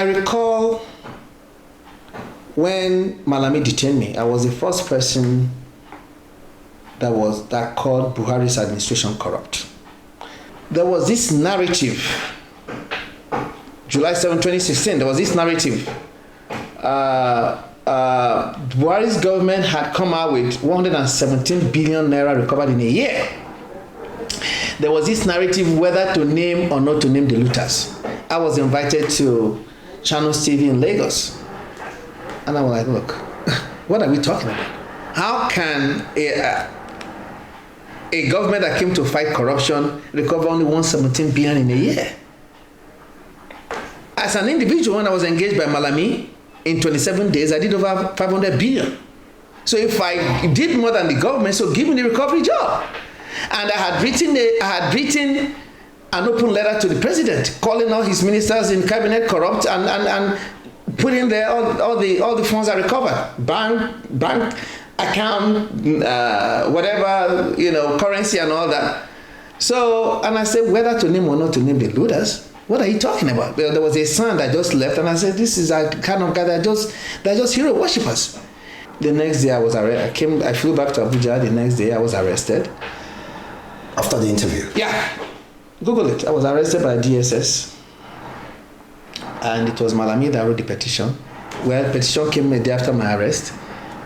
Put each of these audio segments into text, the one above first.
recall when Malami detained me, I was the first person that called Buhari's administration corrupt. There was this narrative, July 7, 2016, there was this narrative. Buhari's government had come out with 117 billion naira recovered in a year. There was this narrative whether to name or not to name the looters. I was invited to Channels TV in Lagos. And I was like, look, what are we talking about? How can a government that came to fight corruption recover only 117 billion in a year? As an individual, when I was engaged by Malami, in 27 days, I did over 500 billion. So if I did more than the government, so give me the recovery job. And I had written an open letter to the president, calling all his ministers in cabinet corrupt and putting there all the funds are recovered, bank account, whatever, currency and all that. So, and I said whether to name or not to name the looters. What are you talking about? There was a son that just left, and I said, this is a kind of guy they're just hero worshippers. The next day I was arrested. I flew back to Abuja. The next day I was arrested. After the interview? Yeah. Google it. I was arrested by DSS. And it was Malami that wrote the petition. Well, the petition came a day after my arrest.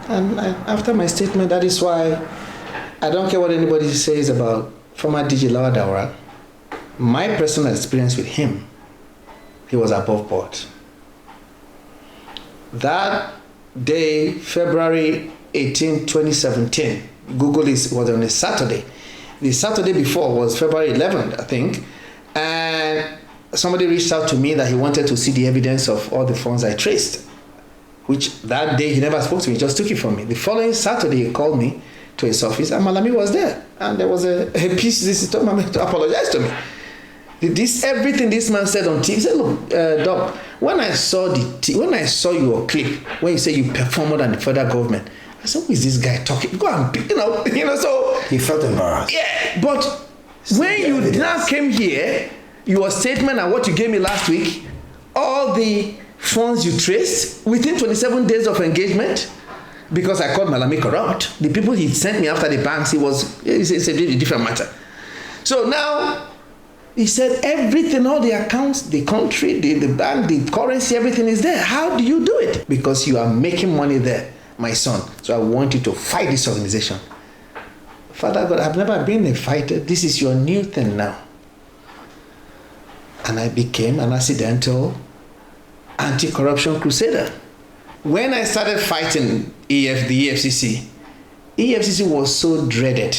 And after my statement, that is why I don't care what anybody says about former DG Lawal Daura. My personal experience with him, he was above board. That day, February 18, 2017, Google was on a Saturday. The Saturday before was February 11th, I think. And somebody reached out to me that he wanted to see the evidence of all the funds I traced, which that day he never spoke to me, he just took it from me. The following Saturday, he called me to his office, and Malami was there. And there was a piece, this is to apologize to me. Everything this man said on TV, he said, look, Doc, when I saw your clip, when you say you perform more than the federal government, I said, who is this guy talking? Go and, so. He felt embarrassed. Yeah, but when you now came here, your statement and what you gave me last week, all the funds you traced within 27 days of engagement, because I called Malami corrupt, the people he sent me after the banks, it's a different matter. So now, he said everything, all the accounts, the country, the bank, the currency, everything is there. How do you do it? Because you are making money there, my son. So I want you to fight this organization. Father God, I've never been a fighter. This is your new thing now. And I became an accidental anti-corruption crusader. When I started fighting the EFCC was so dreaded.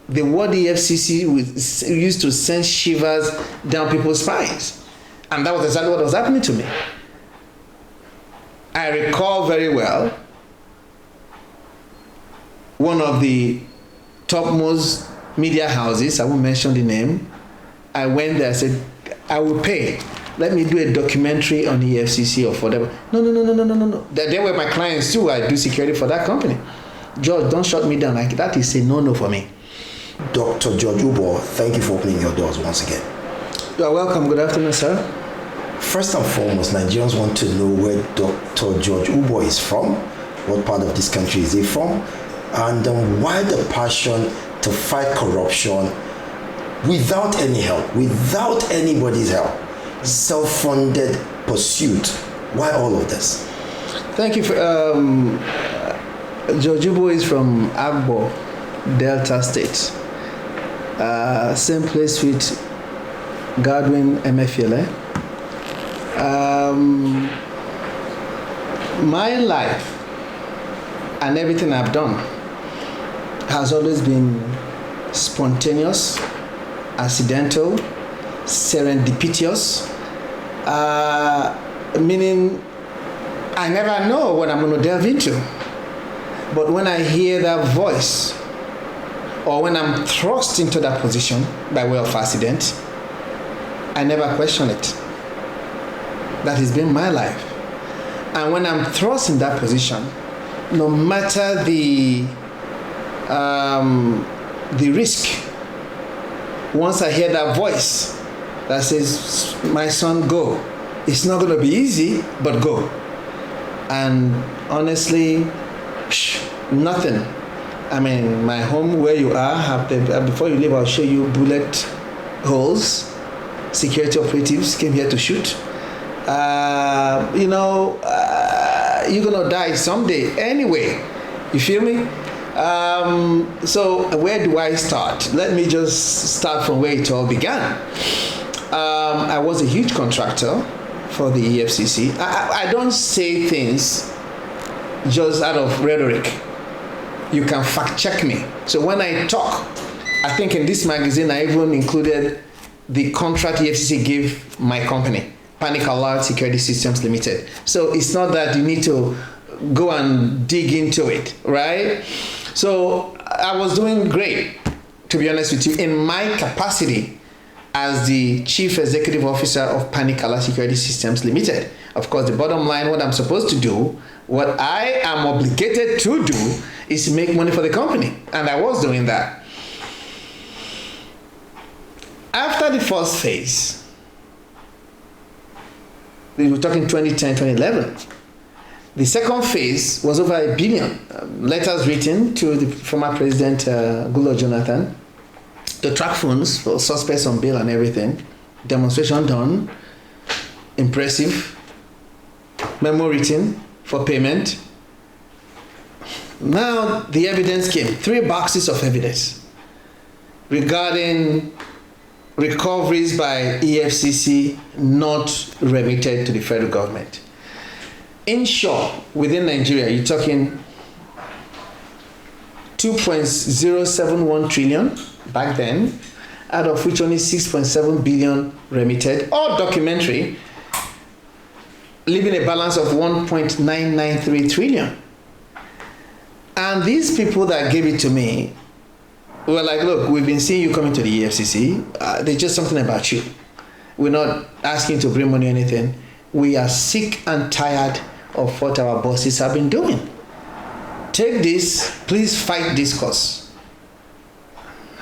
The word EFCC used to send shivers down people's spines. And that was exactly what was happening to me. I recall very well one of the topmost media houses, I won't mention the name, I went there, I said, I will pay. Let me do a documentary on the EFCC or whatever. No. They were my clients too. I do security for that company. George, don't shut me down. Like that is a no-no for me. Dr. George Uboh, thank you for opening your doors once again. You are welcome. Good afternoon, sir. First and foremost, Nigerians want to know where Dr. George Uboh is from, what part of this country is he from, and why the passion to fight corruption without any help, without anybody's help, self-funded pursuit. Why all of this? Thank you. George Uboh is from Uboh, Delta State. Same place with Godwin Emefiele. My life and everything I've done has always been spontaneous, accidental, serendipitous, meaning I never know what I'm going to delve into. But when I hear that voice, or when I'm thrust into that position by way of accident, I never question it. That has been my life. And when I'm thrust in that position, no matter the risk, once I hear that voice that says, my son, go, It's not going to be easy, but go. And honestly, nothing. I mean, my home where you are, before you leave, I'll show you bullet holes. Security operatives came here to shoot. You're going to die someday anyway. You feel me? So where do I start? Let me just start from where it all began. I was a huge contractor for the EFCC. I don't say things just out of rhetoric. You can fact check me. So when I talk, I think in this magazine I even included the contract EFCC gave my company, Panic Alert Security Systems Limited. So it's not that you need to go and dig into it, right? So I was doing great, to be honest with you, in my capacity as the Chief Executive Officer of Panic Alert Security Systems Limited. Of course, the bottom line, what I'm supposed to do, what I am obligated to do, is make money for the company. And I was doing that. After the first phase, we were talking 2010, 2011. The second phase was over $1 billion. Letters written to the former President Goodluck Jonathan to track phones for suspects on bail and everything. Demonstration done. Impressive. Memo written for payment. Now the evidence came. 3 boxes of evidence regarding recoveries by EFCC not remitted to the federal government. In short, within Nigeria, you're talking 2.071 trillion back then, out of which only 6.7 billion remitted, all documentary, leaving a balance of 1.993 trillion. And these people that gave it to me were like, look, we've been seeing you coming to the EFCC. There's just something about you. We're not asking to bring money or anything. We are sick and tired of what our bosses have been doing. Take this, please fight this cause.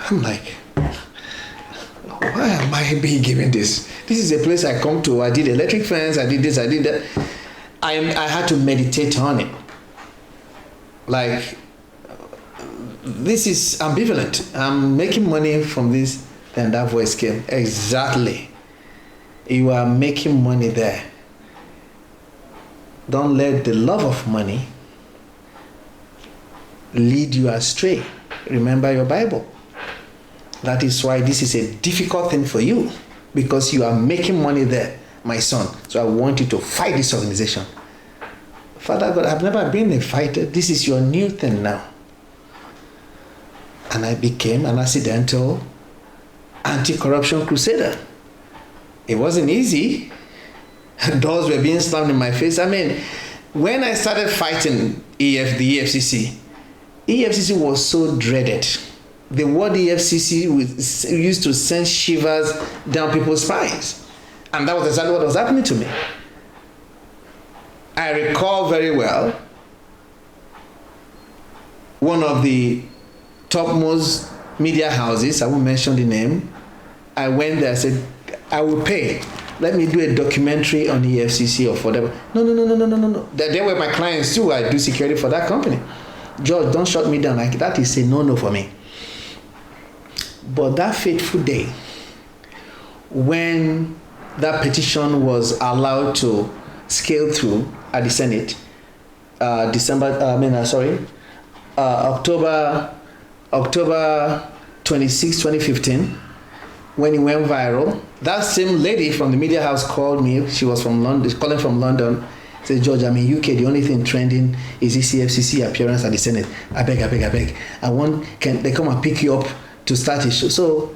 I'm like, why am I being given this? This is a place I come to. I did electric fence, I did this, I did that. I had to meditate on it. Like, this is ambivalent. I'm making money from this. Then that voice came. Exactly. You are making money there. Don't let the love of money lead you astray. Remember your Bible. That is why this is a difficult thing for you, because you are making money there, my son. So I want you to fight this organization. Father God, I've never been a fighter. This is your new thing now. And I became an accidental anti-corruption crusader. It wasn't easy. Doors were being slammed in my face. I mean, when I started fighting the EFCC was so dreaded. The word EFCC used to send shivers down people's spines. And that was exactly what was happening to me. I recall very well one of the topmost media houses, I won't mention the name. I went there, I said, I will pay. Let me do a documentary on the EFCC or whatever. No. They were my clients too. I do security for that company. George, don't shut me down. That is a no-no for me. But that fateful day, when that petition was allowed to scale through at the Senate, October 26, 2015, when it went viral, that same lady from the media house called me. She was from London, calling from London. Said, George, I'm in UK. The only thing trending is this CFCC appearance at the Senate. I beg. Can they come and pick you up to start a show? So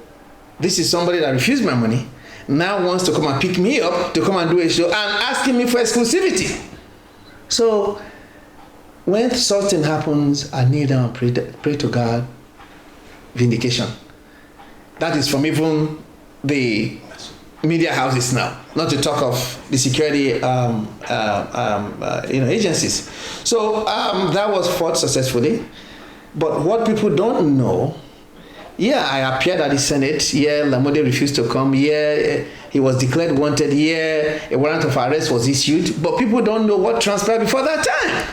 this is somebody that refused my money, now wants to come and pick me up to come and do a show and asking me for exclusivity. So when something happens, I kneel down and pray to God, vindication. That is from even the media houses now, not to talk of the security agencies. So that was fought successfully. But what people don't know, I appeared at the Senate. Lamode refused to come. He was declared wanted here. A warrant of arrest was issued. But people don't know what transpired before that time.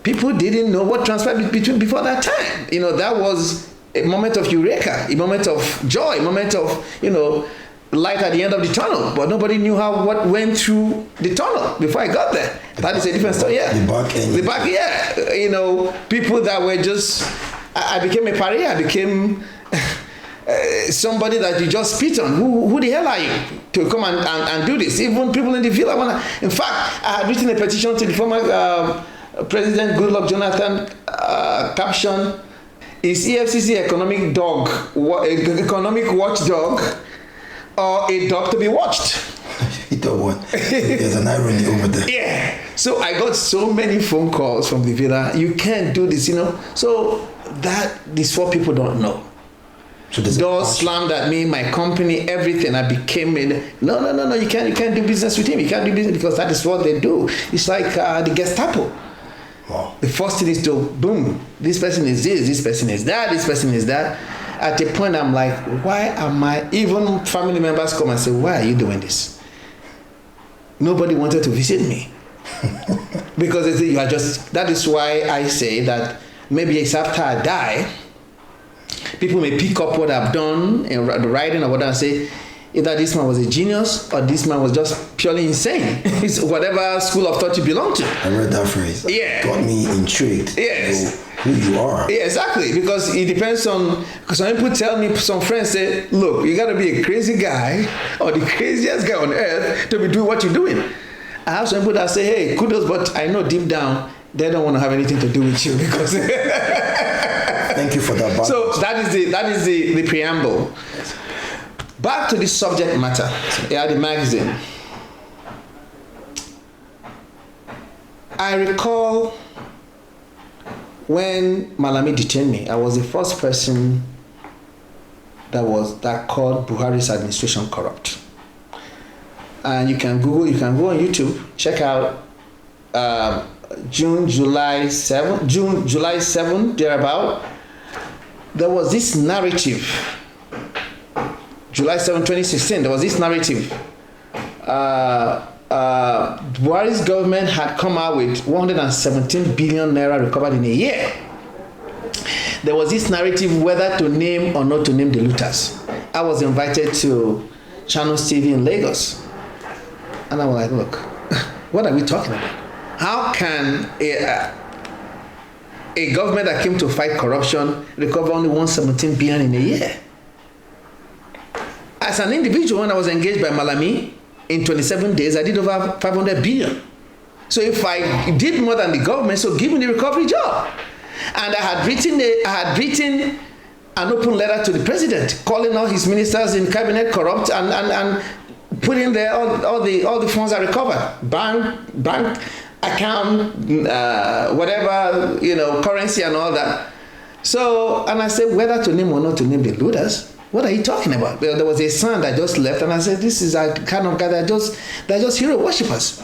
People didn't know what transpired before that time. You know, that was a moment of eureka, a moment of joy, a moment of, you know, light at the end of the tunnel. But nobody knew what went through the tunnel before I got there. That is a different story. Yeah. The back, yeah. You know, people that were just, I became a pariah. I became somebody that you just spit on. Who the hell are you to come and do this? Even people in the villa in fact, I had written a petition to the former President Goodluck Jonathan, caption, is EFCC economic watchdog or a dog to be watched? You don't want. There's an irony over there. Yeah. So I got so many phone calls from the villa. You can't do this, you know. So that is what people don't know. So doors slammed at me, my company, everything. I became no. You can't do business with him. You can't do business because that is what they do. It's like the Gestapo. Wow. The first thing is to boom. This person is this person is that, this person is that. At a point, I'm like, why am I? Even family members come and say, why are you doing this? Nobody wanted to visit me because they say you are just. That is why I say that maybe it's after I die. People may pick up what I've done in the writing or what I say, either this man was a genius or this man was just purely insane. It's whatever school of thought you belong to. I read that phrase. Yeah. Got me intrigued. Yes. Who you are. Yeah, exactly. Because it depends on, because some people tell me, some friends say, look, you got to be a crazy guy or the craziest guy on earth to be doing what you're doing. I have some people that say, hey, kudos, but I know deep down, they don't want to have anything to do with you because... Thank you for that. So that is the preamble. Back to the subject matter. Yeah, the magazine. I recall when Malami detained me, I was the first person that called Buhari's administration corrupt. And you can go on YouTube, check out July 7, thereabout. There was this narrative. July 7, 2016, there was this narrative. Buhari's government had come out with 117 billion naira recovered in a year. There was this narrative whether to name or not to name the looters. I was invited to Channels TV in Lagos. And I was like, look, what are we talking about? How can a government that came to fight corruption recover only 117 billion in a year? As an individual, when I was engaged by Malami, in 27 days, I did over 500 billion. So if I did more than the government, so give me the recovery job. And I had written an open letter to the president, calling all his ministers in cabinet corrupt and putting there all the funds I recovered, bank account, whatever, currency and all that. So, and I said whether to name or not to name the looters. What are you talking about? There was a son that just left, and I said, this is a kind of guy they're just hero worshippers.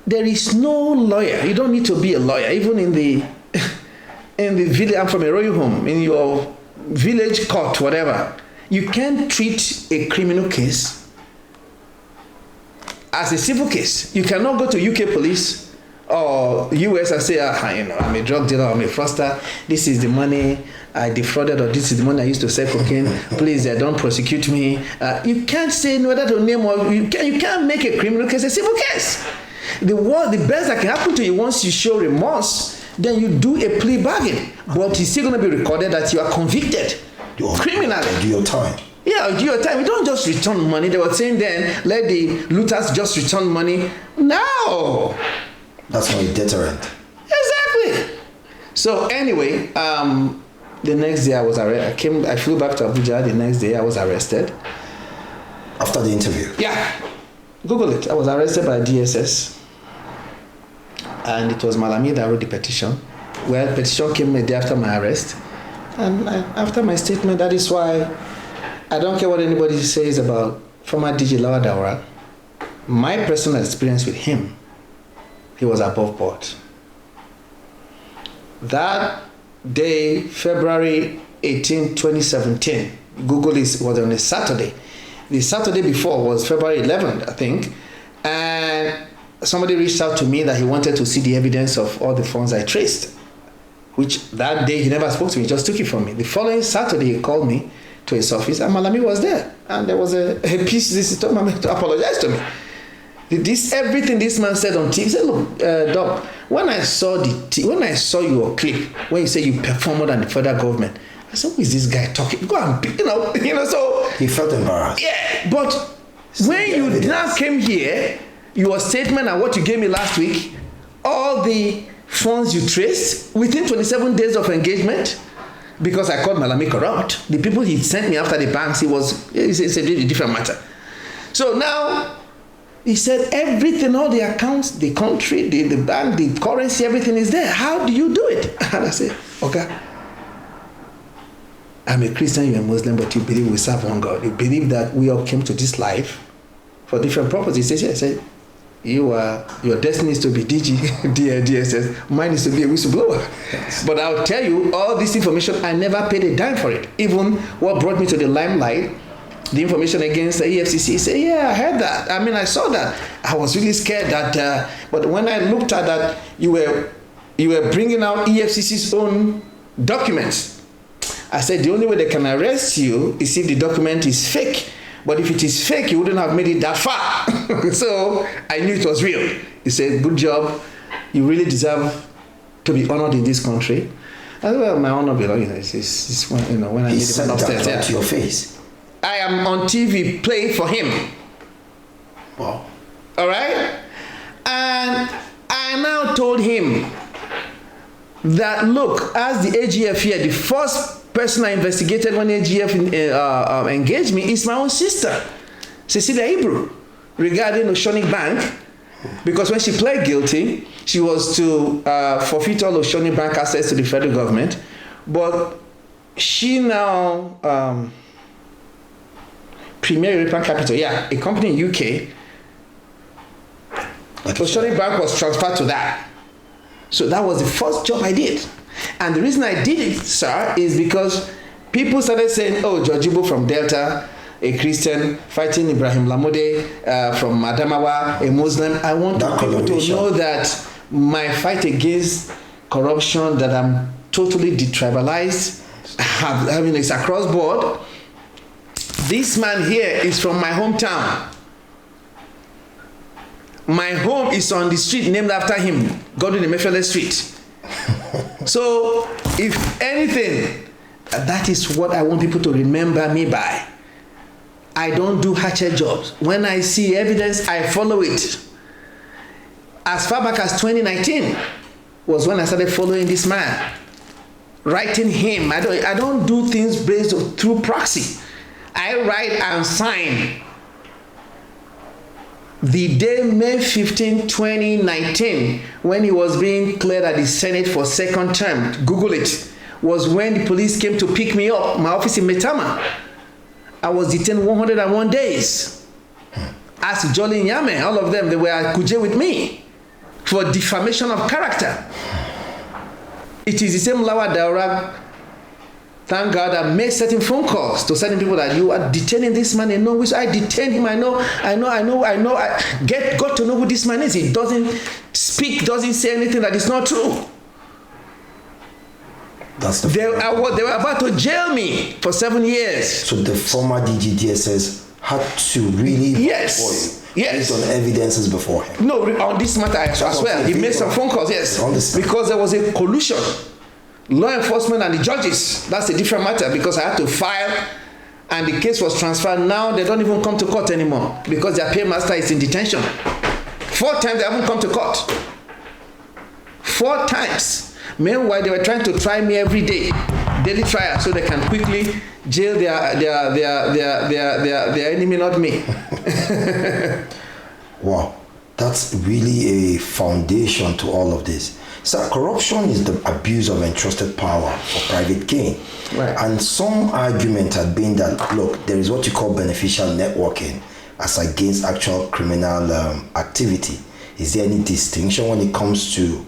There is no lawyer. You don't need to be a lawyer. Even in the village, I'm from a royal home, in your village court, whatever. You can't treat a criminal case as a civil case. You cannot go to UK police or US and say, I'm a drug dealer, I'm a fraudster, this is the money I defrauded, or this is the money I used to sell cocaine, please don't prosecute me. You can't say whether to name, or you can't make a criminal case a civil case. The best that can happen to you, once you show remorse, then you do a plea bargain, but it's still going to be recorded that you are convicted criminally. Do your time. Yeah, do your time. You don't just return money. They were saying then, let the looters just return money. No. That's not a deterrent. Exactly. So anyway, the next day I was arrested. I flew back to Abuja. The next day I was arrested. After the interview? Yeah. Google it. I was arrested by DSS. And it was Malami that wrote the petition. Well, the petition came a day after my arrest. And after my statement, that is why I don't care what anybody says about former DG Lawal Daura. My personal experience with him, he was above board. That day, February 18, 2017, Google was on a Saturday. The Saturday before was February 11th, I think. And somebody reached out to me that he wanted to see the evidence of all the funds I traced, which that day he never spoke to me, he just took it from me. The following Saturday, he called me to his office, and Malami was there. And there was a piece, this to apologize to me. Everything this man said on TV, he said, look, Doc, when I saw your clip, when you say you performed more than the federal government, I said, who is this guy talking? Go and, so. He felt embarrassed. Yeah, but when you now came here, your statement and what you gave me last week, all the funds you traced within 27 days of engagement, because I called Malami corrupt. The people he sent me after the banks, it's a different matter. So now, he said everything, all the accounts, the country, the bank, the currency, everything is there. How do you do it? And I said, okay, I'm a Christian, you're a Muslim, but you believe we serve one God. You believe that we all came to this life for different purposes. He said, your destiny is to be DSS, mine is to be a whistleblower. Yes. But I'll tell you, all this information, I never paid a dime for it. Even what brought me to the limelight, the information against the EFCC, say, yeah, I heard that. I mean, I saw that. I was really scared that, but when I looked at that, you were bringing out EFCC's own documents. I said, the only way they can arrest you is if the document is fake. But if it is fake, you wouldn't have made it that far. So I knew it was real. He said, good job. You really deserve to be honored in this country. I said, well, my honor belongs, when I he said upstairs. That to your face. I am on TV playing for him. Wow. All right? And I now told him that, look, as the AGF here, the first person I investigated when AGF engaged me is my own sister, Cecilia Ibru, regarding Oceanic Bank, because when she pled guilty, she was to forfeit all Oceanic Bank assets to the federal government, but she now, Premier European Capital, a company in UK, Oceanic Bank was transferred to that. So that was the first job I did. And the reason I did it, sir, is because people started saying, oh, George Uboh from Delta, a Christian, fighting Ibrahim Lamode from Adamawa, a Muslim. I want people to know that my fight against corruption, that I'm totally detribalized. I mean, it's across board. This man here is from my hometown. My home is on the street named after him, Godwin Emefiele Street. So, if anything, that is what I want people to remember me by. I don't do hatchet jobs. When I see evidence, I follow it. As far back as 2019 was when I started following this man, writing him. I don't do things based through proxy. I write and sign. The day May 15, 2019, when he was being cleared at the Senate for second term, Google it, was when the police came to pick me up, my office in Metama. I was detained 101 days. As Jolly Nyame, all of them, they were at Kuje with me for defamation of character. It is the same Lawa Daura, thank God, I made certain phone calls to certain people that you are detaining this man in no which I detain him. I got to know who this man is. He doesn't speak, doesn't say anything that is not true. They were about to jail me for 7 years. So the former DGDSS had to really based on evidences before him. No, on this matter as well. He made some phone calls, because there was a collusion. Law enforcement and the judges, that's a different matter, because I had to file and the case was transferred. Now they don't even come to court anymore because their paymaster is in detention. 4 times they haven't come to court. 4 times. Meanwhile, they were trying to try me every day, daily trial, so they can quickly jail their enemy, not me. Wow, that's really a foundation to all of this. So corruption is the abuse of entrusted power for private gain. Right. And some argument had been that, look, there is what you call beneficial networking as against actual criminal activity. Is there any distinction when it comes to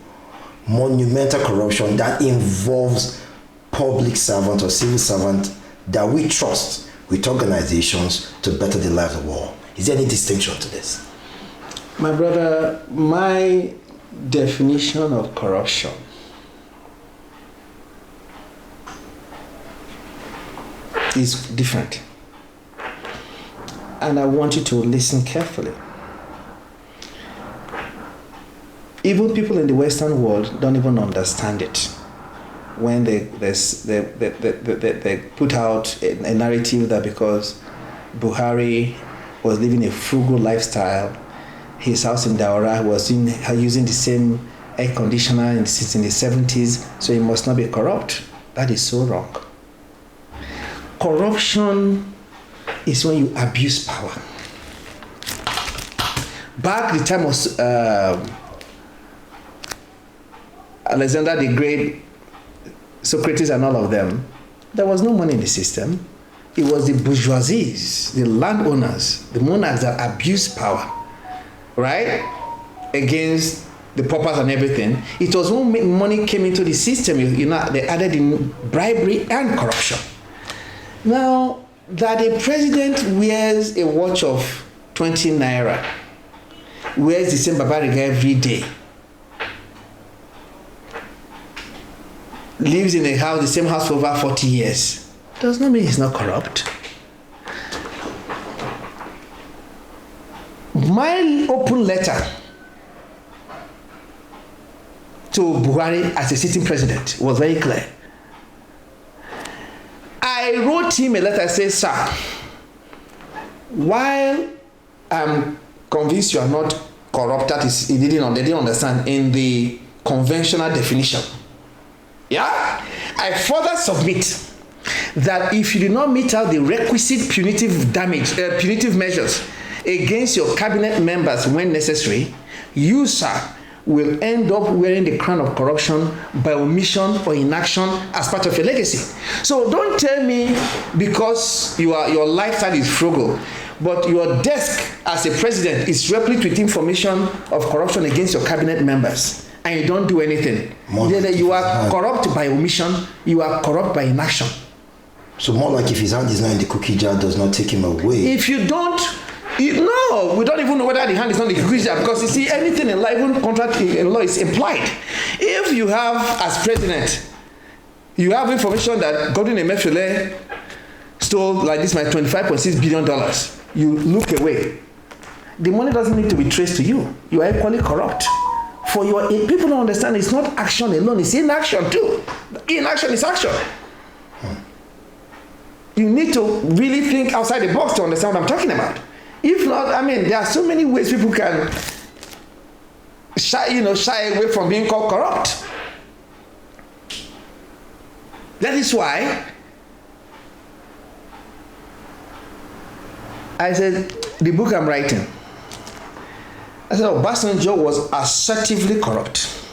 monumental corruption that involves public servant or civil servant that we trust with organizations to better the lives of all. Is there any distinction to this? My brother, my definition of corruption is different. And I want you to listen carefully. Even people in the Western world don't even understand it. When they put out a narrative that because Buhari was living a frugal lifestyle, his house in Daura was using the same air conditioner since in the 70s, so he must not be corrupt. That is so wrong. Corruption is when you abuse power. Back the time of Alexander the Great, Socrates and all of them, there was no money in the system. It was the bourgeoisie, the landowners, the monarchs that abused power, right? Against the paupers and everything. It was when money came into the system, they added in bribery and corruption. Now, that a president wears a watch of 20 naira, wears the same babariga every day, lives in a house, the same house for over 40 years, does not mean he's not corrupt. My open letter to Buhari as a sitting president was very clear. I wrote him a letter that says, sir, while I'm convinced you are not corrupt, that is, they didn't understand in the conventional definition. Yeah? I further submit that if you do not meet out the requisite punitive measures against your cabinet members when necessary, you, sir, will end up wearing the crown of corruption by omission or inaction as part of your legacy. So don't tell me because your lifestyle is frugal, but your desk as a president is replete with information of corruption against your cabinet members, and you don't do anything. You are corrupt by omission, you are corrupt by inaction. So more like if his hand is not in the cookie jar, does not take him away. If you don't, no, we don't even know whether the hand is not in the cookie jar, because you see, anything in life, even contract in law, is implied. If you have, as president, you have information that Govt Emefiele stole like this, my $25.6 billion, you look away. The money doesn't need to be traced to you. You are equally corrupt. For your people don't understand, it's not action alone, it's inaction too. Inaction is action. You need to really think outside the box to understand what I'm talking about. If not, there are so many ways people can shy away from being called corrupt. That is why I said, the book I'm writing, I said Obasanjo was assertively corrupt.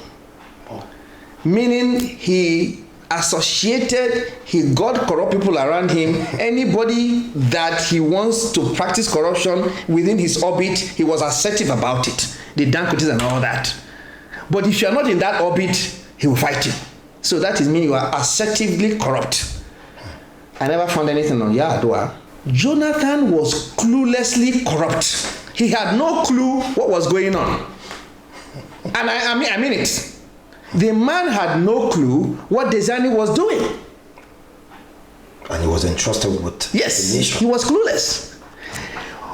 Meaning he got corrupt people around him. Anybody that he wants to practice corruption within his orbit, he was assertive about it. The Dankotes and all that. But if you are not in that orbit, he will fight you. So that is mean you are assertively corrupt. I never found anything on Yar'Adua. Jonathan was cluelessly corrupt. He had no clue what was going on. And I mean it. The man had no clue what Desani was doing. And he was entrusted with the nation. He was clueless.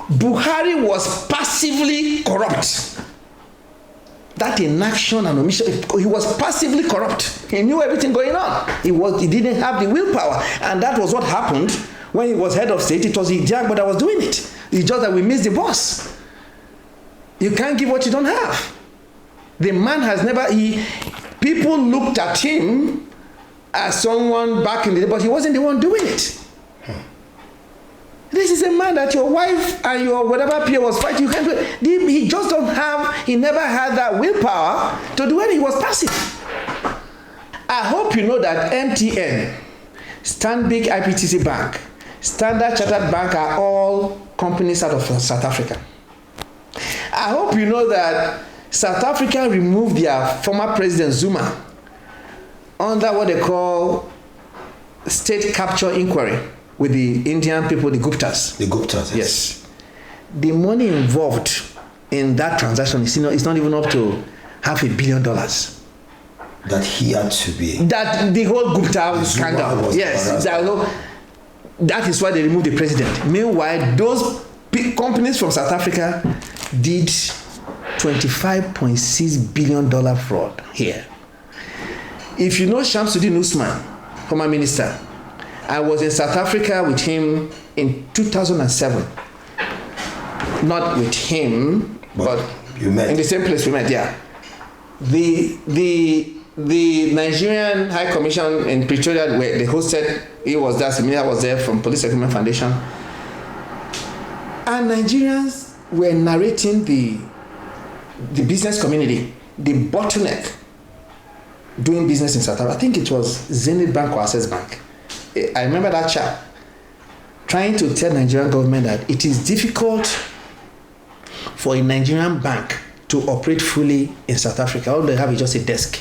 Buhari was passively corrupt. That inaction and omission, he was passively corrupt. He knew everything going on. He didn't have the willpower. And that was what happened when he was head of state. It was Ijagbo that was doing it. It's just that we missed the boss. You can't give what you don't have. The man has never, people looked at him as someone back in the day, but he wasn't the one doing it. This is a man that your wife and your whatever peer was fighting, you can't do it. He never had that willpower to do it. He was passive. I hope you know that MTN, Stanbic IPTC Bank, Standard Chartered Bank are all companies out of South Africa. I hope you know that South Africa removed their former president Zuma under what they call state capture inquiry with the Indian people, the Guptas. The Govt. Yes. The money involved in that transaction is not even up to $500 million. That he had to be. That the whole Gupta scandal. Yes. That is why they removed the president. Meanwhile, those companies from South Africa did $25.6 billion fraud here. If you know Shamsuddin Usman, former minister, I was in South Africa with him in 2007. Not with him, but you met in the same place we met. Yeah, the Nigerian High Commission in Pretoria, where they hosted, he was there, Similia was there from Police Equipment Foundation, and Nigerians were narrating the business community, the bottleneck doing business in South Africa. I think it was Zenith Bank or Access Bank. I remember that chap trying to tell Nigerian government that it is difficult for a Nigerian bank to operate fully in South Africa. All they have is just a desk.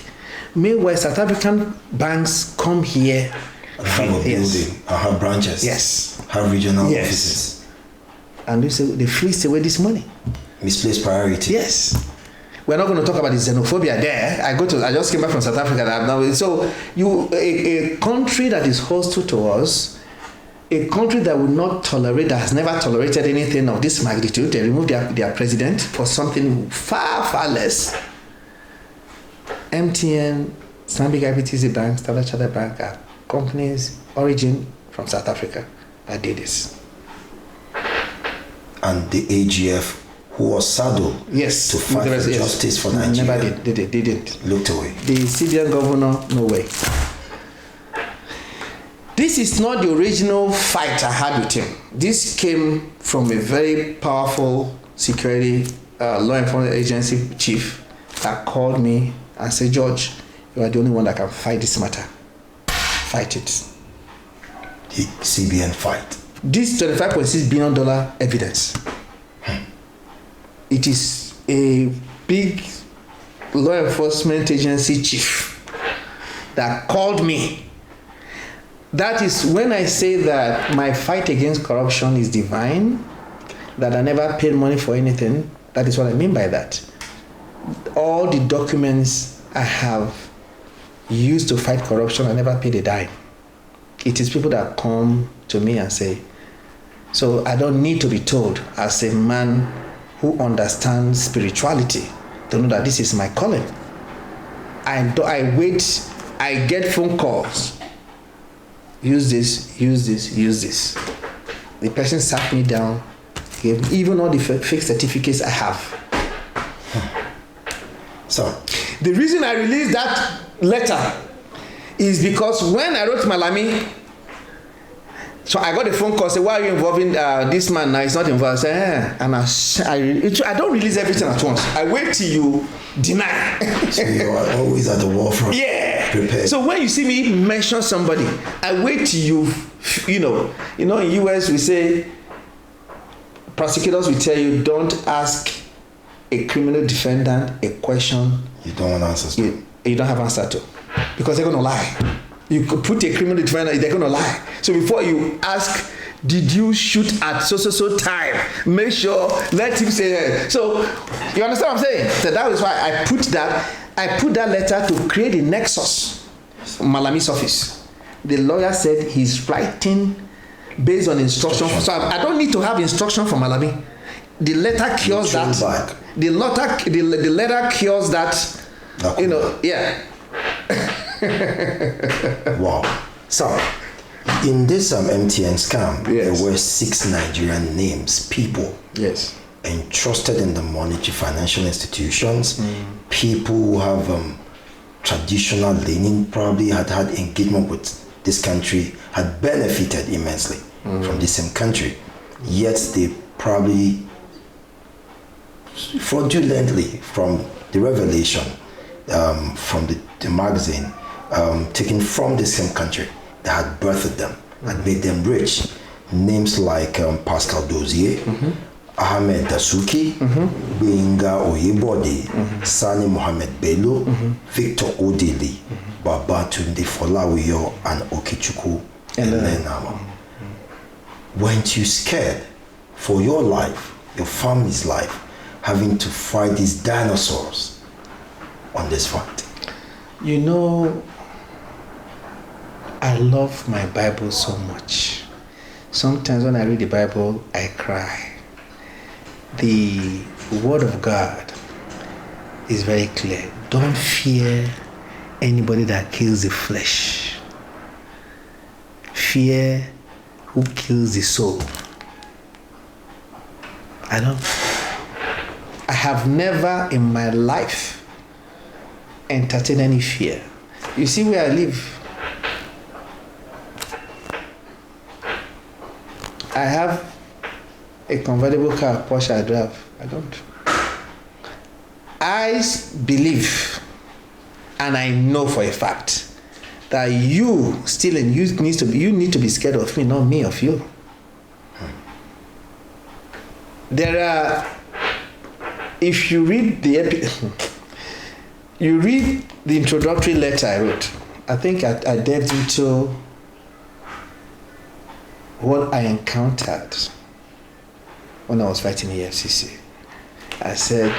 Meanwhile, South African banks come here and have a building, and have branches, yes, have regional offices, and they fleece away this money. Misplaced priority. Yes. We're not going to talk about the xenophobia there. I just came back from South Africa. So a country that is hostile to us, a country that will not tolerate, that has never tolerated anything of this magnitude, they removed their president for something far, far less. MTN, Stanbic IBTC Bank, Standard Chartered Bank are companies origin from South Africa that did this. And the AGF, who was saddled to fight for justice for Nigeria, never did. They didn't. Looked away. The CBN governor, no way. This is not the original fight I had with him. This came from a very powerful security law enforcement agency chief that called me and said, George, you are the only one that can fight this matter. Fight it. The CBN fight. This $25.6 billion evidence. It is a big law enforcement agency chief that called me. That is when I say that my fight against corruption is divine, that I never paid money for anything. That is what I mean by that. All the documents I have used to fight corruption, I never paid a dime. It is people that come to me and say, so I don't need to be told as a man who understands spirituality to know that this is my calling. I wait, I get phone calls. Use this, use this, use this. The person sat me down, gave me even all the fake certificates I have. So, the reason I released that letter is because when I wrote Malami, so I got a phone call, say, why are you involving this man now? He's not involved. I say, and I don't release everything at once. I wait till you deny. So you are always at the war front. Yeah. Prepared. So when you see me mention somebody, I wait till you know, in US we say, prosecutors will tell you, don't ask a criminal defendant a question you don't want answers to. You don't have answer to, because they're going to lie. You could put a criminal defendant, they're going to lie. So before you ask, did you shoot at so time? Make sure, let him say that. So you understand what I'm saying? So that is why I put that letter to create a nexus in Malami's office. The lawyer said he's writing based on instruction. So I don't need to have instruction from Malami. The letter cures that. The letter cures that. Yeah. Wow. So, in this MTN scam, there were 6 Nigerian names, people. Yes. Entrusted in the monetary financial institutions, people who have traditional leaning, probably had engagement with this country, had benefited immensely from the same country. Yet they probably fraudulently, from the revelation, from the magazine, taken from the same country that had birthed them, had made them rich. Names like Pascal Dozier, Ahmed Dasuki, Benga Oyebode, Sani Mohamed Bello, Victor Odili, Babatunde Folawiyo, and Okechukwu Elenama. weren't you scared for your life, your family's life, having to fight these dinosaurs on this fight? You know, I love my Bible so much. Sometimes when I read the Bible, I cry. The Word of God is very clear. Don't fear anybody that kills the flesh. Fear who kills the soul. I have never in my life entertained any fear. You see where I live? I have a convertible car, Porsche I drive. I don't. I believe, and I know for a fact, that you need to be scared of me, not me of you. There are, if you read you read the introductory letter I wrote, I think I delved into what I encountered when I was fighting the EFCC. I said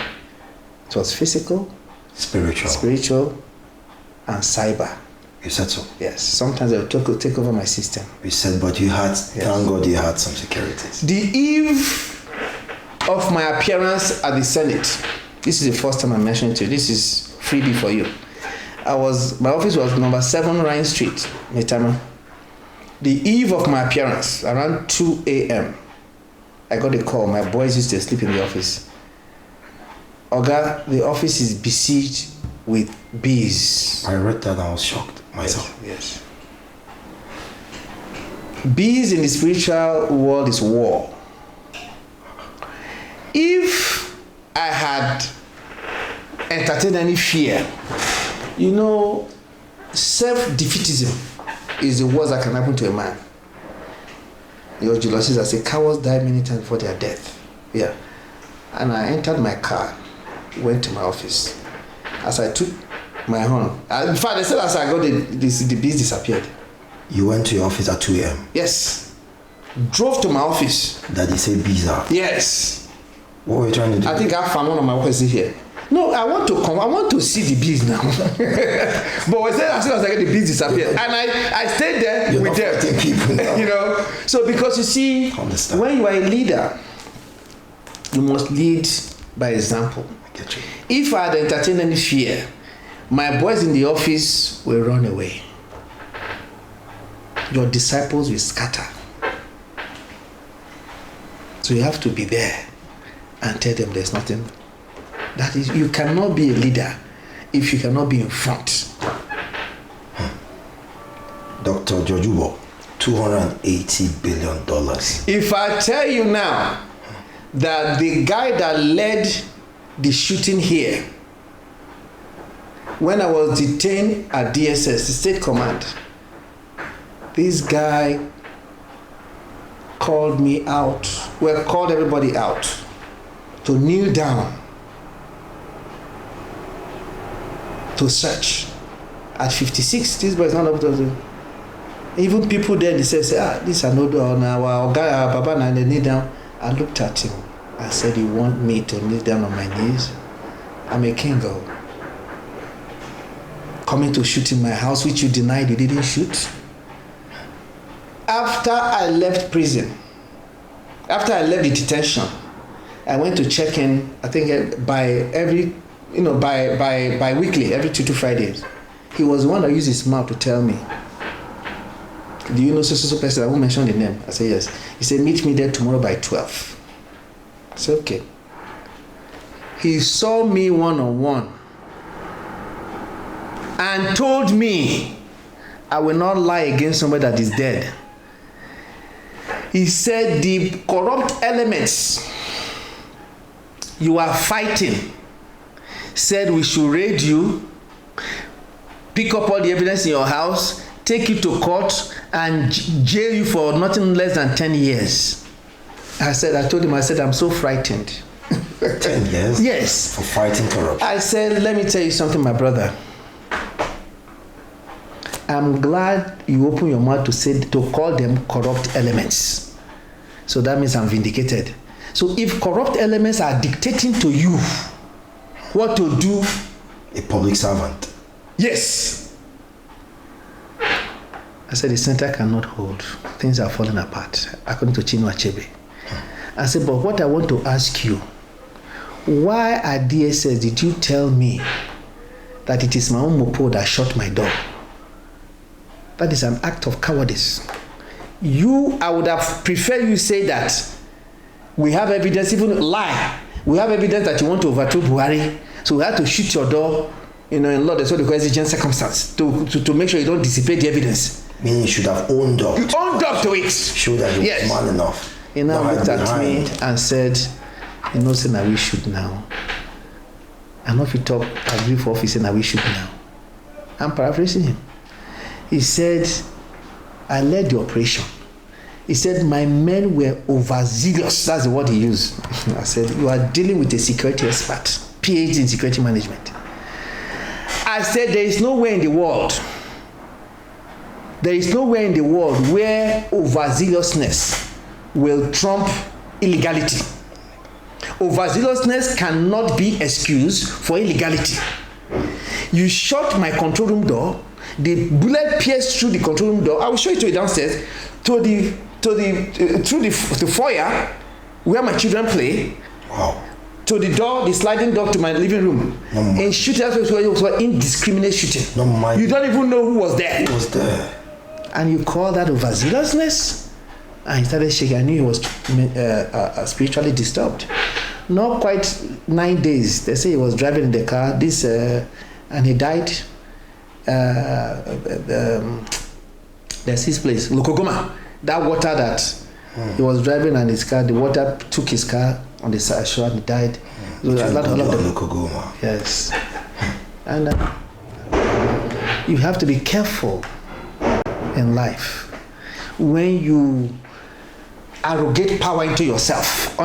it was physical, spiritual, and cyber. You said so? Yes. Sometimes they would take over my system. You said, but you had, thank God you had some securities. The eve of my appearance at the Senate, this is the first time I mentioned it to you. This is freebie for you. My office was number 7 Ryan Street, Metama. The eve of my appearance, around 2 a.m., I got a call. My boys used to sleep in the office. Oga, the office is besieged with bees. I read that and I was shocked myself. Yes. Bees in the spiritual world is war. If I had entertained any fear, you know, self-defeatism is the worst that can happen to a man. Your jealousies, I say, cowards die many times before their death. Yeah. And I entered my car, went to my office. As I took my horn, in fact, they said as I got the bees disappeared. You went to your office at 2 a.m.? Yes. Drove to my office. That they say bees are? Yes. What were you trying to do? I think I found one of my workers here. No, I want to see the bees now. But we said as soon as I get the bees disappear. And I stayed there You're with them. People now. You know? So because you see, when you are a leader, you must lead by example. I get you. If I had entertained any fear, my boys in the office will run away. Your disciples will scatter. So you have to be there and tell them there's nothing. That is, you cannot be a leader if you cannot be in front. Dr. George Uboh, $280 billion. If I tell you now that the guy that led the shooting here, when I was detained at DSS, the State Command, this guy called me out, called everybody out to kneel down to search. At 56, this boy is not up to the. Even people there, they say, this is another on our guy, our Baba, and they kneel down. I looked at him. I said, you want me to kneel down on my knees? I'm a king, girl. Coming to shoot in my house, which you denied you didn't shoot. After I left prison, after I left the detention, I went to check in, I think by weekly, every 2 to 5 days. He was the one that used his mouth to tell me, do you know so person? I won't mention the name. I said, yes. He said, meet me there tomorrow by 12. I said, okay. He saw me one-on-one and told me, I will not lie against somebody that is dead. He said, the corrupt elements you are fighting said we should raid you, pick up all the evidence in your house, take you to court, and jail you for nothing less than 10 years. I told him, I'm so frightened. 10 years? Yes. For fighting corruption. I said, let me tell you something, my brother. I'm glad you open your mouth to call them corrupt elements. So that means I'm vindicated. So if corrupt elements are dictating to you what to do, a public servant. Yes. I said the center cannot hold. Things are falling apart, according to Chinua Achebe. I said, but what I want to ask you, why at DSS did you tell me that it is my own mopo that shut my door? That is an act of cowardice. I would have preferred you say that we have evidence, even lie. We have evidence that you want to overthrow Buhari, so we have to shoot your door, in law, that's what they call exigent circumstance, to make sure you don't dissipate the evidence. Meaning you should have owned up. You owned up to it. Show that you was man enough. He now looked at me and said, you know, saying I we should now. And if you talk, I agree for office and I we should now. I'm paraphrasing him. He said, I led the operation. He said, my men were overzealous. That's the word he used. I said, you are dealing with a security expert, PhD in security management. I said, there is nowhere in the world where overzealousness will trump illegality. Overzealousness cannot be excuse for illegality. You shut my control room door, the bullet pierced through the control room door. I will show it to you downstairs, through the foyer where my children play. Wow. To the door, the sliding door to my living room. And shooting, it was indiscriminate shooting. You don't even know who was there. Who was there? And you call that overzealousness? And he started shaking. I knew he was spiritually disturbed. Not quite 9 days. They say he was driving in the car. And he died. There's his place, Lokogoma. That water that he was driving and his car, the water took his car on the side shore and he died. So a lot of them. Lokogoma. Yes. And you have to be careful in life when you arrogate power onto yourself.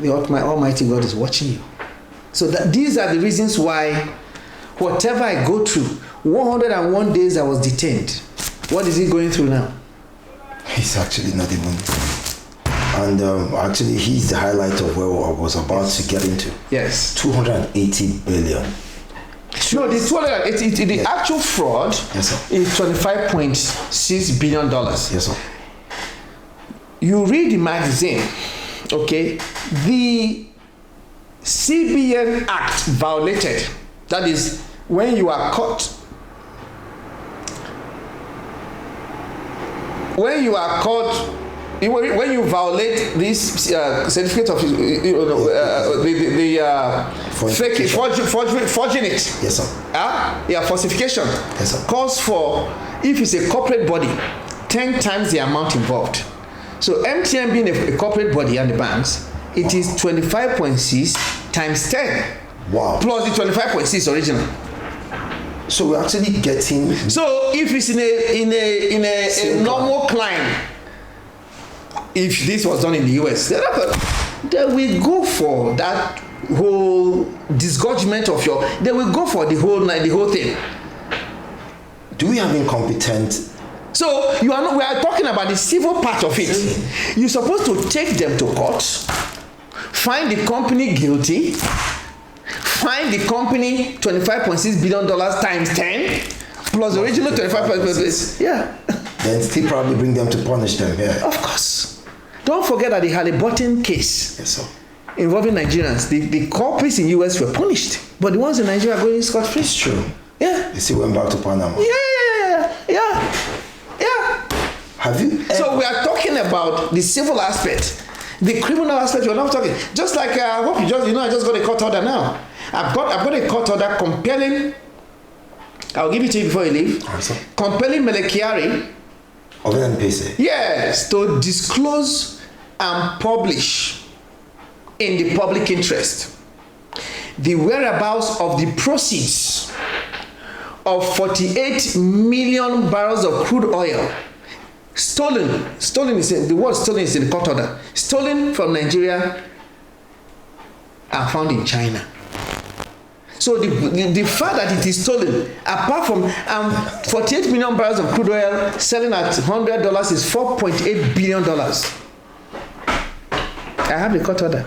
The Almighty God is watching you. So these are the reasons why whatever I go through, 101 days I was detained. What is he going through now? He's actually not even. And actually, he's the highlight of where I was about to get into. Yes. 280 billion. No, the actual fraud is $25.6 billion. Yes, sir. You read the magazine, okay? The CBN Act violated. That is, when you are caught, when you violate this certificate of forging it. Yes, sir. Falsification. Yes, sir. Calls for, if it's a corporate body, 10 times the amount involved. So MTN being a corporate body and the banks, it is 25.6 times 10. Wow. Plus the 25.6 original. So we're actually getting. So if it's in a normal climb, if this was done in the US, they will go for that whole disgorgement of your. They will go for the whole thing. Do we have incompetent? So we are talking about the civil part of it. You're supposed to take them to court, find the company guilty, find the company $25.6 billion times 10 plus the original 25.6. Yeah. Then still probably bring them to punish them. Yeah. Of course. Don't forget that they had a button case. Yes, sir. Involving Nigerians. The culprits in US were punished, but the ones in Nigeria are going scot-free. It's true. Yeah. They still went back to Panama. Yeah. Have you? So we are talking about the civil aspect, the criminal aspect. We're not talking. Just like I hope I just got a court order now. I've got a court order compelling. I'll give it to you before you leave. Compelling Melekiari. Of NPC. Yes, to disclose and publish in the public interest the whereabouts of the proceeds of 48 million barrels of crude oil stolen is the word stolen is in the court order, stolen from Nigeria and found in China. So the fact that it is stolen, apart from 48 million barrels of crude oil selling at $100 is $4.8 billion. I have the court order.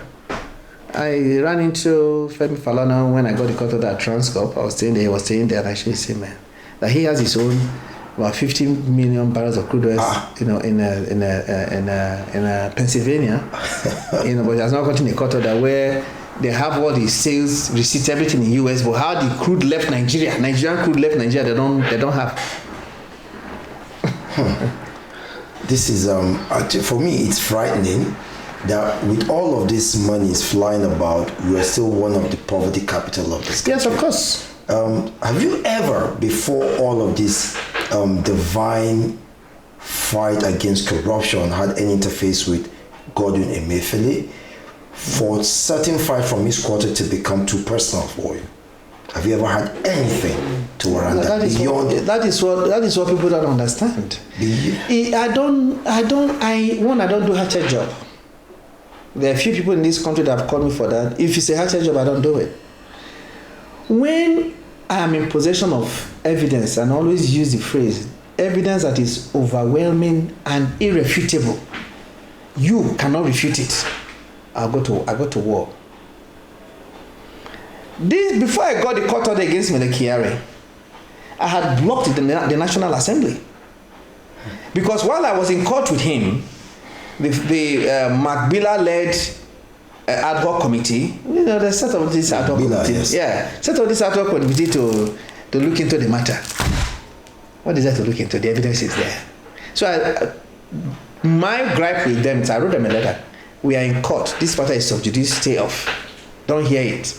I ran into Femi Falana when I got the court order at Transcorp. I was staying there, he was staying there, and I actually said, man, that he has his own about 15 million barrels of crude oil, in Pennsylvania, but he has not gotten a court order where they have all the sales receipts, everything in US, but how the crude left Nigeria, Nigerian crude left Nigeria, they don't have. This is for me, it's frightening that with all of this money is flying about, we are still one of the poverty capital of this country. Yes, of course. Have you ever, before all of this divine fight against corruption, had any interface with Godwin Emefiele for certain fight from his quarter to become too personal for you? Have you ever had anything to warrant that? That is what people don't understand. I don't do hatchet job. There are a few people in this country that have called me for that. If it's a hatchet job, I don't do it. When I am in possession of evidence, and I always use the phrase, evidence that is overwhelming and irrefutable, you cannot refute it, I go to war. Before I got the court order against Mele Kyari, I had blocked the National Assembly. Because while I was in court with him, the Macbilla-led ad hoc committee, they set up this ad hoc committee. Yes. Yeah, set up this ad hoc committee to look into the matter. What is that to look into? The evidence is there. So my gripe with them is I wrote them a letter. We are in court. This matter is sub judice, stay off. Don't hear it.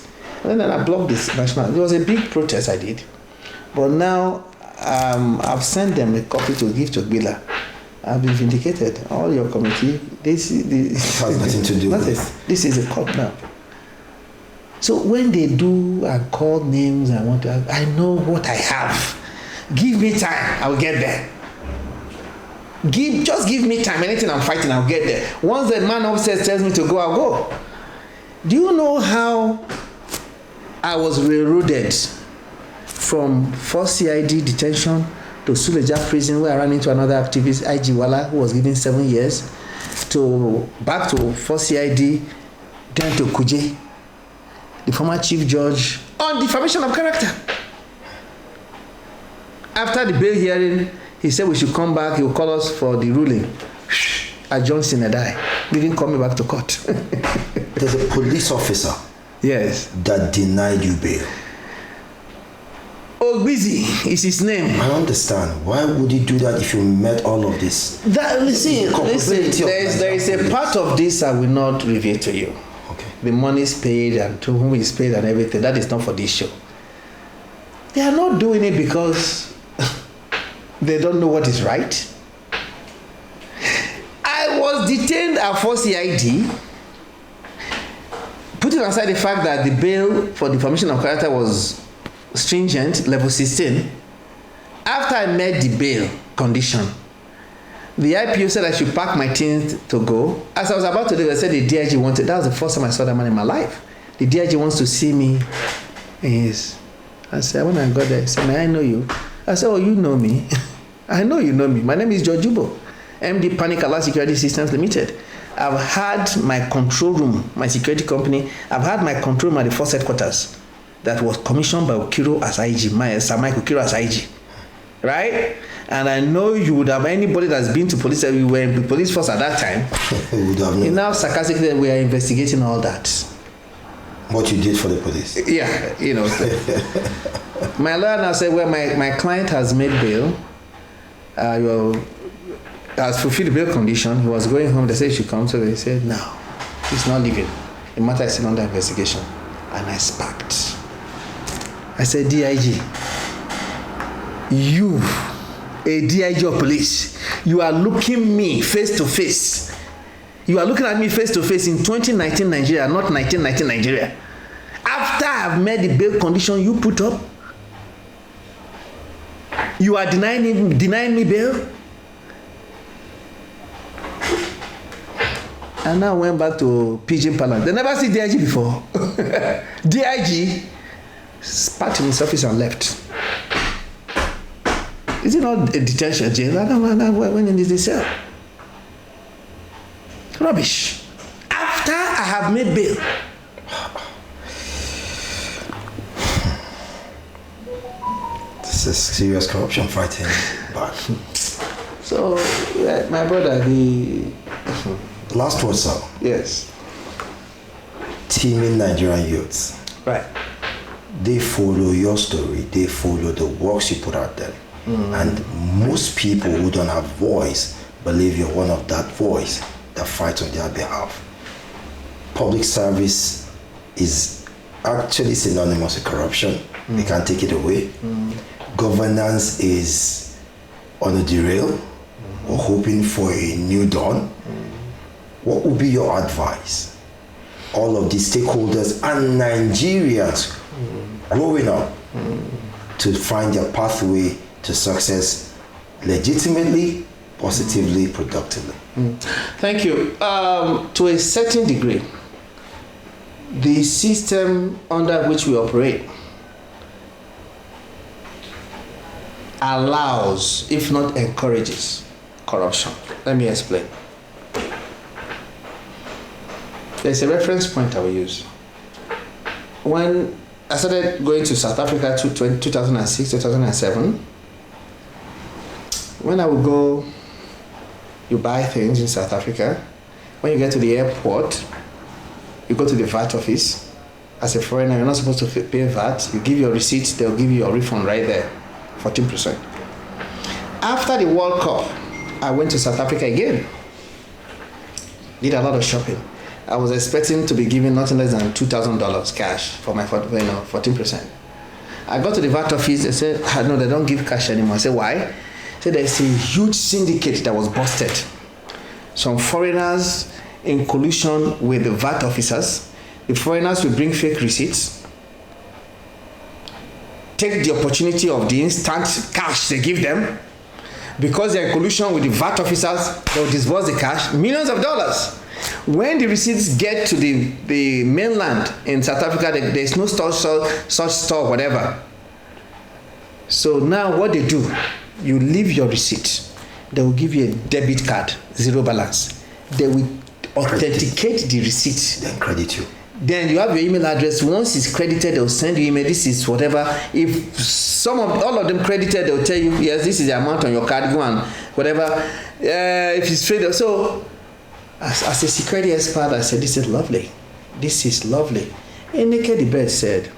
And then I blocked this national. It was a big protest I did. But now I've sent them a copy to give to Gbila. I've been vindicated. All your committee, this has nothing to do with it. This is a court now. So when they do and call names, I know what I have. Give me time, I'll get there. Just give me time. Anything I'm fighting, I'll get there. Once the man upstairs tells me to go, I'll go. Do you know how I was railroaded from first CID detention to Suleja prison, where I ran into another activist, IG Wala, who was given 7 years, back to first CID, then to Kuje, the former chief judge, on defamation of character. After the bail hearing, he said we should come back, he will call us for the ruling. I Johnson and I didn't call me back to court. There's a police officer, yes, that denied you bail. Ogbizi is his name. I understand. Why would he do that if you met all of this? Listen, there is a part of this I will not reveal to you. Okay. The money is paid and to whom is paid and everything. That is not for this show. They are not doing it because they don't know what is right. I was detained at 4CID, putting aside the fact that the bail for defamation of character was stringent, level 16. After I met the bail condition, the IPO said I should pack my things to go. As I was about to leave, I said the DIG wanted, that was the first time I saw that man in my life. The DIG wants to see me. I said, when I got there, he said, may I know you? I said, oh, you know me. I know you know me. My name is George Uboh, MD Panic Alert Security Systems Limited. I've had my control room, my security company, I've had my control room at the first headquarters that was commissioned by Okiro as IG, Sir Mike Okiro as IG, right? And I know you would have, anybody that's been to police, we were in the police force at that time, would have known. Now sarcastically, we are investigating all that. What you did for the police. Yeah, my lawyer now said, well, my client has made bail, has fulfilled the bail condition, he was going home, they said he should come, so they said, no, he's not leaving. The matter is still under investigation. And I sparked. I said, DIG, you, a DIG of police, you are looking me face to face. You are looking at me face to face in 2019 Nigeria, not 1990 Nigeria. After I've met the bail condition you put up, you are denying me bail? And now I went back to Pigeon Palace. They never see DIG before. DIG, spat in his office and left. Is it not a detention jail? I went in the cell. Rubbish. After I have made bail. This is serious corruption fighting back. So, my brother, Last word, sir. Yes. Teaming Nigerian youths. Right. They follow your story. They follow the works you put out there. And most people who don't have voice believe you're one of that voice that fights on their behalf. Public service is actually synonymous with corruption. We can't take it away. Governance is on a derail. We're hoping for a new dawn. What would be your advice? All of the stakeholders and Nigerians growing up to find their pathway to success legitimately, positively, productively. Thank you. To a certain degree, the system under which we operate allows, if not encourages, corruption. Let me explain. There's a reference point I will use. When I started going to South Africa to 2006, 2007, when I would go, you buy things in South Africa. When you get to the airport, you go to the VAT office. As a foreigner, you're not supposed to pay VAT. You give your receipt, they'll give you your refund right there, 14%. After the World Cup, I went to South Africa again. Did a lot of shopping. I was expecting to be given nothing less than $2,000 cash for my 14%. I got to the VAT office, they said, no, they don't give cash anymore. I said, why? They said, there's a huge syndicate that was busted. Some foreigners in collusion with the VAT officers. The foreigners will bring fake receipts, take the opportunity of the instant cash they give them. Because they're in collusion with the VAT officers, they'll disburse the cash, millions of dollars. When the receipts get to the mainland in South Africa, there's no such store, whatever. So now what they do, you leave your receipt. They will give you a debit card, zero balance. They will authenticate the receipt. Then credit you. Then you have your email address. Once it's credited, they'll send you email. This is whatever. If all of them credited, they'll tell you, yes, this is the amount on your card. Go on, whatever. If it's traded, so as a security expert, I said, this is lovely. This is lovely. And Naked the Bird said,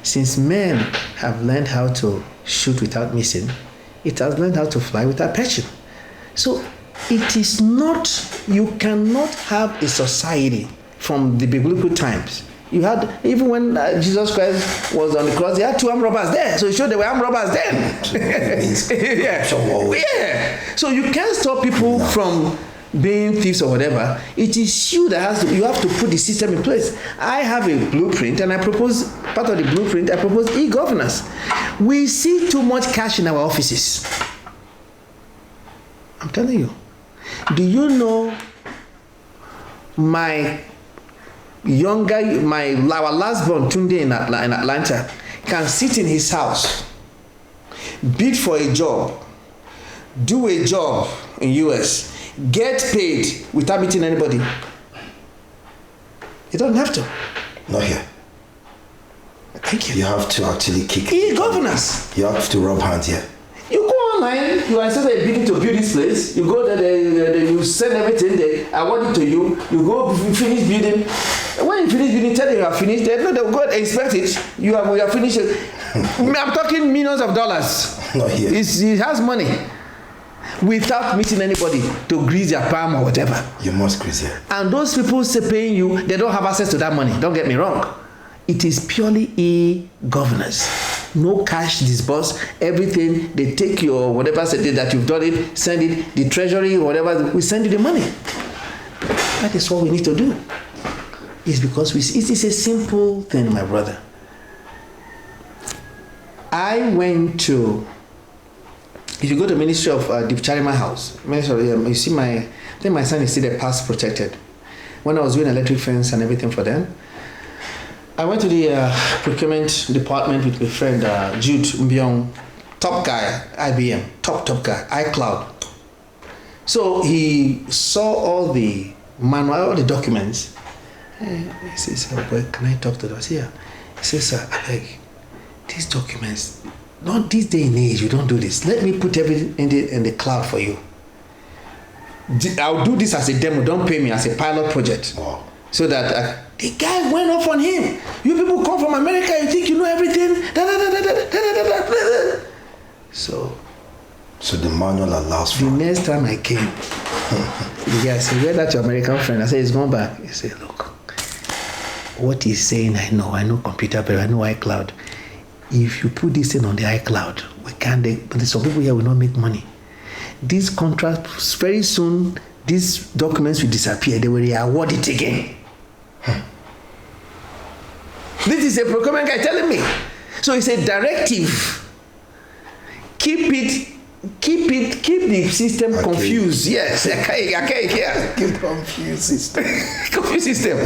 since men have learned how to shoot without missing, it has learned how to fly without perching. So it is not, you cannot have a society from the biblical times. You had, even when Jesus Christ was on the cross, they had two armed robbers there. So it showed they were armed robbers then. Yeah. So you can't stop people from being thieves or whatever. It is you that you have to put the system in place. I have a blueprint, and I propose, part of the blueprint, I propose e-governance. We see too much cash in our offices. I'm telling you. Do you know our last born Tunde in Atlanta can sit in his house, bid for a job, do a job in US, get paid without meeting anybody? You don't have to. Not here. Thank you. You have to actually kick e-governance. You have to rub hands here. You go online, you are instead of bidding to build this place, you go there, you send everything, they award it to you, you go finish building. When you finish building, tell them you are finished, they'll go and inspect it, you are finished. I'm talking millions of dollars. Not here. It has money. Without meeting anybody to grease their palm or whatever. You must grease here. And those people say paying you, they don't have access to that money. Don't get me wrong. It is purely e-governance. No cash disbursed. Everything, they take your whatever that you've done it, send it, the treasury, whatever, we send you the money. That is what we need to do. It's because it is a simple thing, my brother. I went to, if you go to Ministry of Deep Charima House, you see I think my son is still a pass protected. When I was doing electric fence and everything for them, I went to the procurement department with my friend Jude Mbyong, top guy, IBM, top guy, iCloud. So he saw all the manual, all the documents. He says, oh, boy, can I talk to them? I said, yeah. He says, sir, I beg, these documents, not this day and age, you don't do this. Let me put everything in the cloud for you. I'll do this as a demo, don't pay me, as a pilot project. Wow. So that the guy went off on him. You people come from America, you think you know everything? So the manual allows for the next time I came, the guy said, where that your American friend? I said, he's gone back. He said, look, what he's saying, I know computer, but I know iCloud. If you put this thing on the iCloud, we can't, but some people here will not make money. These contracts, very soon, these documents will disappear. They will award it again. This is a procurement guy telling me. So it's a directive. Keep the system confused. Yes, yeah. Keep confused system. Confused system.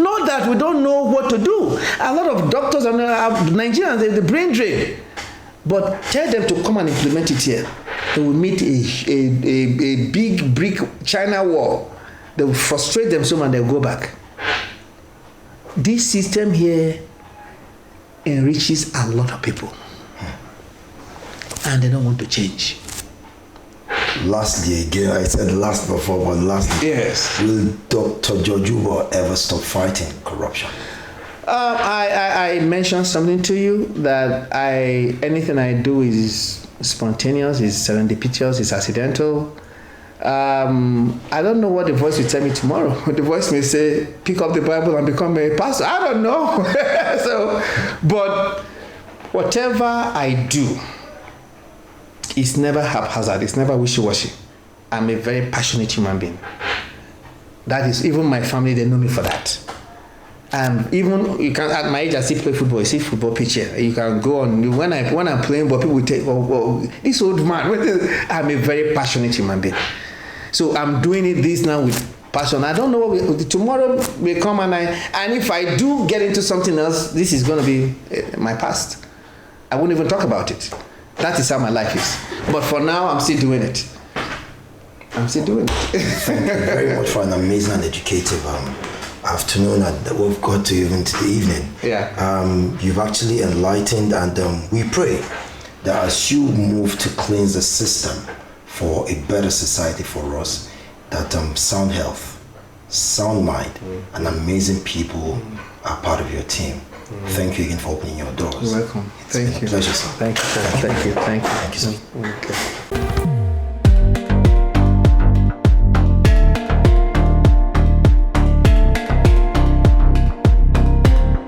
Not that we don't know what to do. A lot of doctors and Nigerians, the brain drain. But tell them to come and implement it here. They will meet a big brick China wall. They will frustrate them so and they'll go back. This system here enriches a lot of people. And they don't want to change. Lastly, again, I said last before, but lastly, yes. Will Dr. George Uboh ever stop fighting corruption? I mentioned something to you that anything I do is spontaneous, is serendipitous, is accidental. I don't know what the voice will tell me tomorrow. The voice may say, pick up the Bible and become a pastor. I don't know. But whatever I do, it's never haphazard. It's never wishy-washy. I'm a very passionate human being. That is, even my family, they know me for that. Even you can, at my age, I still play football. You see football picture. You can go on. When I'm playing, but people will take, this old man. I'm a very passionate human being. So I'm doing this now with passion. I don't know what tomorrow will come, and if I do get into something else, this is going to be my past. I won't even talk about it. That is how my life is. But for now, I'm still doing it. Thank you very much for an amazing and educative afternoon that we've got to even to the evening. Yeah. You've actually enlightened, and we pray that as you move to cleanse the system for a better society for us, that sound health, sound mind, and amazing people are part of your team. Thank you again for opening your doors. You're welcome. It's been a pleasure, sir. Thank you, sir. Thank you. Thank you, sir. Okay.